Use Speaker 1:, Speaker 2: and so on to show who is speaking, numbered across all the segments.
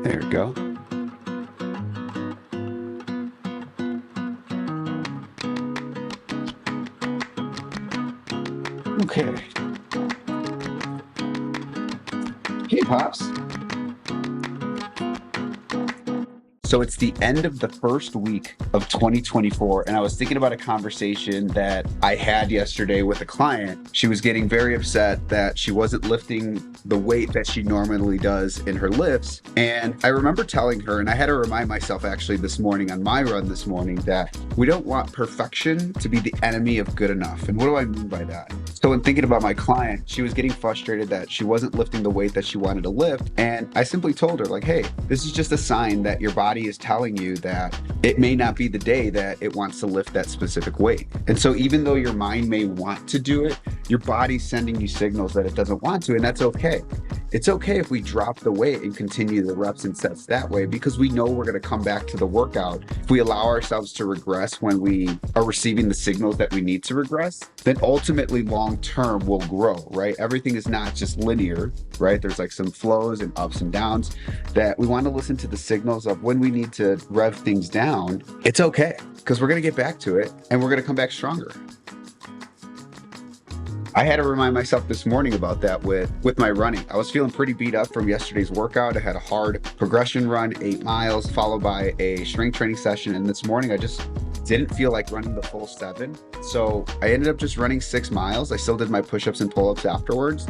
Speaker 1: There we go. Okay. Hey, Pops. So it's the end of the first week of 2024, and I was thinking about a conversation that I had yesterday with a client. She was getting very upset that she wasn't lifting the weight that she normally does in her lifts. And I remember telling her, and I had to remind myself actually this morning on my run this morning, that we don't want perfection to be the enemy of good enough. And what do I mean by that? So in thinking about my client, she was getting frustrated that she wasn't lifting the weight that she wanted to lift. And I simply told her, like, hey, this is just a sign that your body is telling you that it may not be the day that it wants to lift that specific weight. And so even though your mind may want to do it, your body's sending you signals that it doesn't want to, and that's okay. It's okay if we drop the weight and continue the reps and sets that way, because we know we're going to come back to the workout. If we allow ourselves to regress when we are receiving the signals that we need to regress, then ultimately long term we'll grow, right? Everything is not just linear, right? There's like some flows and ups and downs that we want to listen to the signals of when we need to rev things down. It's okay, because we're going to get back to it and we're going to come back stronger. I had to remind myself this morning about that with my running. I was feeling pretty beat up from yesterday's workout. I had a hard progression run, 8 miles, followed by a strength training session. And this morning I just didn't feel like running the full 7. So I ended up just running 6 miles. I still did my push-ups and pull-ups afterwards.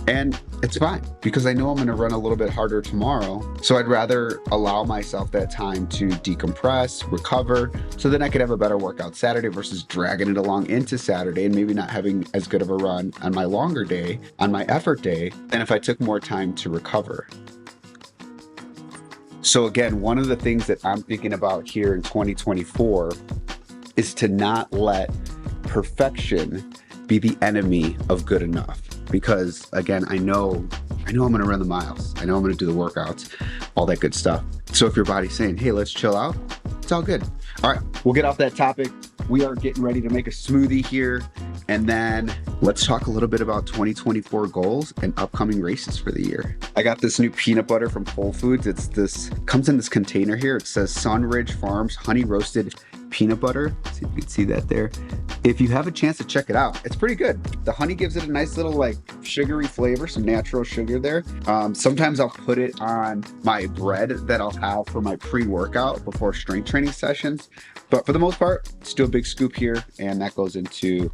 Speaker 1: And it's fine, because I know I'm going to run a little bit harder tomorrow. So I'd rather allow myself that time to decompress, recover, so then I could have a better workout Saturday versus dragging it along into Saturday and maybe not having as good of a run on my longer day, on my effort day, than if I took more time to recover. So again, one of the things that I'm thinking about here in 2024 is to not let perfection be the enemy of good enough. Because again, I know I'm going to run the miles. I know I'm going to do the workouts, all that good stuff. So if your body's saying, hey, let's chill out, it's all good. All right, we'll get off that topic. We are getting ready to make a smoothie here. And then let's talk a little bit about 2024 goals and upcoming races for the year. I got this new peanut butter from Whole Foods. Comes in this container here. It says Sunridge Farms Honey Roasted Peanut Butter. See if you can see that there. If you have a chance to check it out, it's pretty good. The honey gives it a nice little like sugary flavor, some natural sugar there. Sometimes I'll put it on my bread that I'll have for my pre-workout before strength training sessions. But for the most part, just do a big scoop here, and that goes into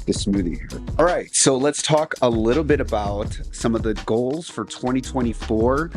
Speaker 1: the smoothie here. All right, so let's talk a little bit about some of the goals for 2024.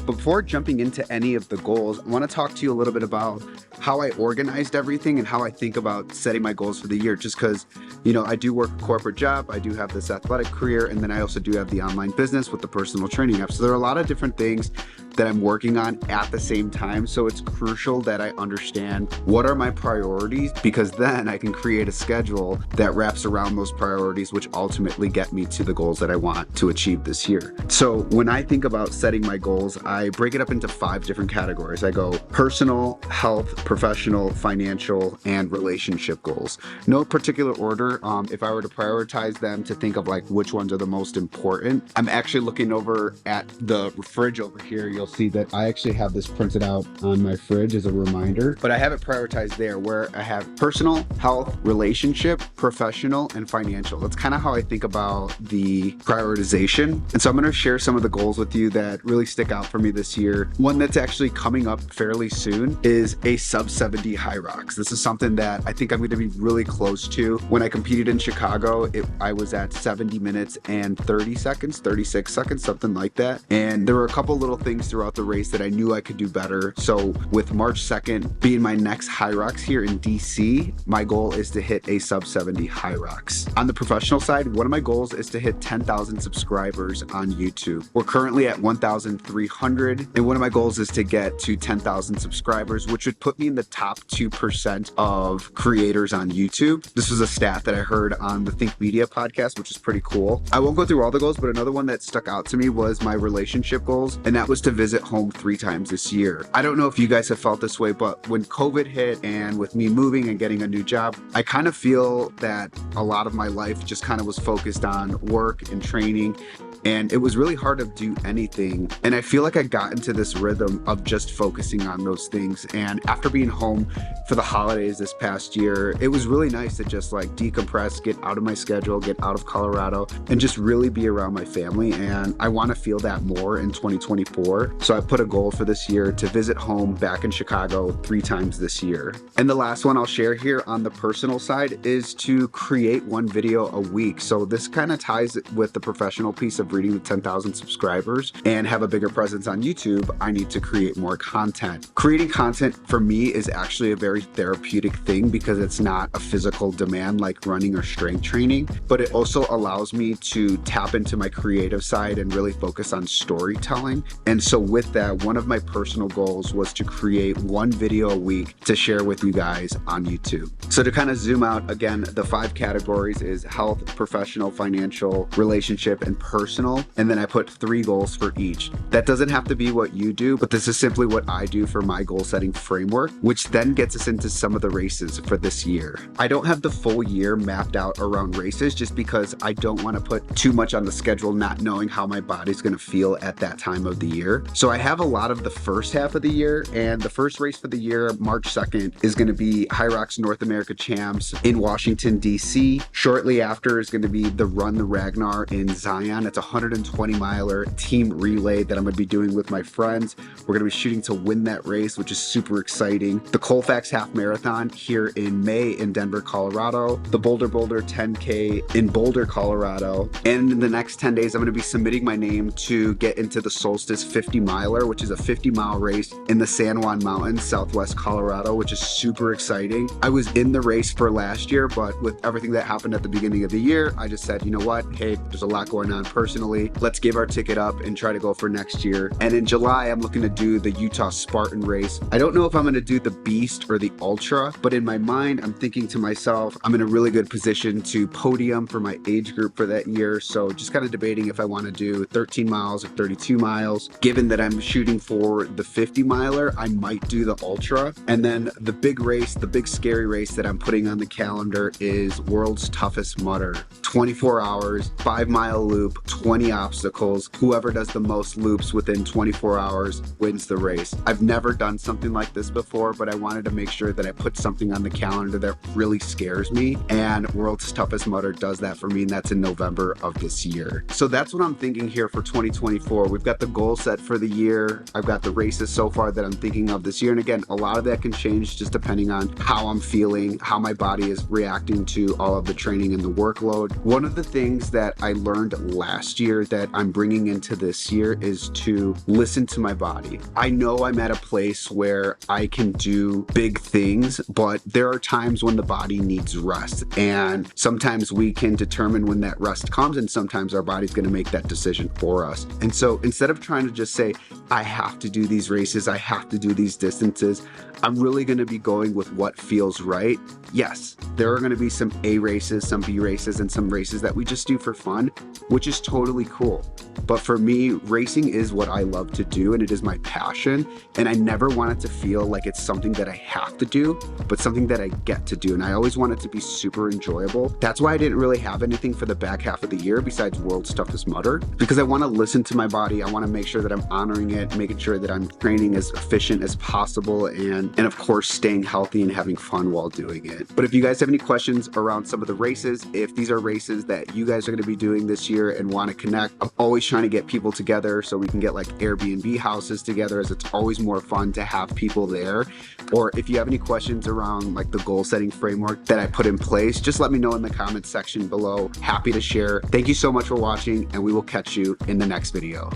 Speaker 1: Before jumping into any of the goals, I want to talk to you a little bit about how I organized everything and how I think about setting my goals for the year. Just because, I do work a corporate job, I do have this athletic career, and then I also do have the online business with the personal training app. So there are a lot of different things that I'm working on at the same time. So it's crucial that I understand what are my priorities, because then I can create a schedule that wraps around those priorities, which ultimately get me to the goals that I want to achieve this year. So when I think about setting my goals, I break it up into 5 different categories. I go personal, health, professional, financial, and relationship goals. No particular order. If I were to prioritize them to think of like which ones are the most important, I'm actually looking over at the fridge over here. You'll see that I actually have this printed out on my fridge as a reminder, but I have it prioritized there where I have personal, health, relationship, professional, and financial. That's kind of how I think about the prioritization. And so I'm going to share some of the goals with you that really stick out for me this year. One that's actually coming up fairly soon is a sub 70 Hyrox. This is something that I think I'm going to be really close to. When I competed in Chicago, I was at 70 minutes and 30 seconds, 36 seconds, something like that. And there were a couple little things throughout the race that I knew I could do better. So with March 2nd being my next Hyrox here in DC, my goal is to hit a sub 70 Hyrox. On the professional side, one of my goals is to hit 10,000 subscribers on YouTube. We're currently at 1,300, and one of my goals is to get to 10,000 subscribers, which would put me in the top 2% of creators on YouTube. This was a stat that I heard on the Think Media podcast, which is pretty cool. I won't go through all the goals, but another one that stuck out to me was my relationship goals, and that was to visit home 3 times this year. I don't know if you guys have felt this way, but when COVID hit and with me moving and getting a new job, I kind of feel that a lot of my life just kind of was focused on work and training, and it was really hard to do anything. And I feel like I got into this rhythm of just focusing on those things. And after being home for the holidays this past year, it was really nice to just like decompress, get out of my schedule, get out of Colorado, and just really be around my family. And I want to feel that more in 2024. So I put a goal for this year to visit home back in Chicago 3 times this year. And the last one I'll share here on the personal side is to create 1 video a week. So this kind of ties with the professional piece of reading the 10,000 subscribers and have a bigger presence on YouTube. I need to create more content. Creating content for me is actually a very therapeutic thing because it's not a physical demand like running or strength training, but it also allows me to tap into my creative side and really focus on storytelling. And so with that, one of my personal goals was to create 1 video a week to share with you guys on YouTube. So to kind of zoom out, again, the 5 categories is health, professional, financial, relationship, and personal. And then I put 3 goals for each. That doesn't have to be what you do, but this is simply what I do for my goal setting framework, which then gets us into some of the races for this year. I don't have the full year mapped out around races just because I don't want to put too much on the schedule, not knowing how my body's going to feel at that time of the year. So I have a lot of the first half of the year, and the first race for the year, March 2nd, is going to be Hyrox North America Champs in Washington, D.C. Shortly after is going to be the Run the Ragnar in Zion. It's a 120 miler team relay that I'm going to be doing with my friends. We're going to be shooting to win that race, which is super exciting. The Colfax Half Marathon here in May in Denver, Colorado. The Boulder 10K in Boulder, Colorado. And in the next 10 days, I'm going to be submitting my name to get into the Solstice 50 miler, which is a 50-mile race in the San Juan Mountains, Southwest Colorado, which is super exciting. I was in the race for last year, but with everything that happened at the beginning of the year, I just said, you know what? Hey, there's a lot going on personally. Let's give our ticket up and try to go for next year. And in July, I'm looking to do the Utah Spartan race. I don't know if I'm going to do the Beast or the Ultra, but in my mind, I'm thinking to myself, I'm in a really good position to podium for my age group for that year. So just kind of debating if I want to do 13 miles or 32 miles. Given that I'm shooting for the 50 miler, I might do the Ultra. And then the big race, the big scary race that I'm putting on the calendar is World's Toughest Mudder. 24 hours, 5-mile loop, 20 obstacles. Whoever does the most loops within 24 hours wins the race. I've never done something like this before, but I wanted to make sure that I put something on the calendar that really scares me. And World's Toughest Mudder does that for me, and that's in November of this year. So that's what I'm thinking here for 2024. We've got the goal set for the year. I've got the races so far that I'm thinking of this year. And again, a lot of that can change just depending on how I'm feeling, how my body is reacting to all of the training and the workload. One of the things that I learned last year that I'm bringing into this year is to listen to my body. I know I'm at a place where I can do big things, but there are times when the body needs rest. And sometimes we can determine when that rest comes, and sometimes our body's going to make that decision for us. And so instead of trying to just say, I have to do these races, I have to do these distances, I'm really going to be going with what feels right. Yes, there are going to be some A races, some B races, and some races that we just do for fun, which is totally cool. But for me, racing is what I love to do, and it is my passion. And I never want it to feel like it's something that I have to do, but something that I get to do. And I always want it to be super enjoyable. That's why I didn't really have anything for the back half of the year besides World's Toughest Mudder, because I want to listen to my body. I want to make sure that I'm honoring it, making sure that I'm training as efficient as possible, and of course, staying healthy and having fun while doing it. But if you guys have any questions around some of the races, if these are races that you guys are going to be doing this year and want to connect, I'm always trying to get people together so we can get like Airbnb houses together, as it's always more fun to have people there. Or if you have any questions around like the goal setting framework that I put in place, just let me know in the comments section below. Happy to share. Thank you so much for watching, and we will catch you in the next video.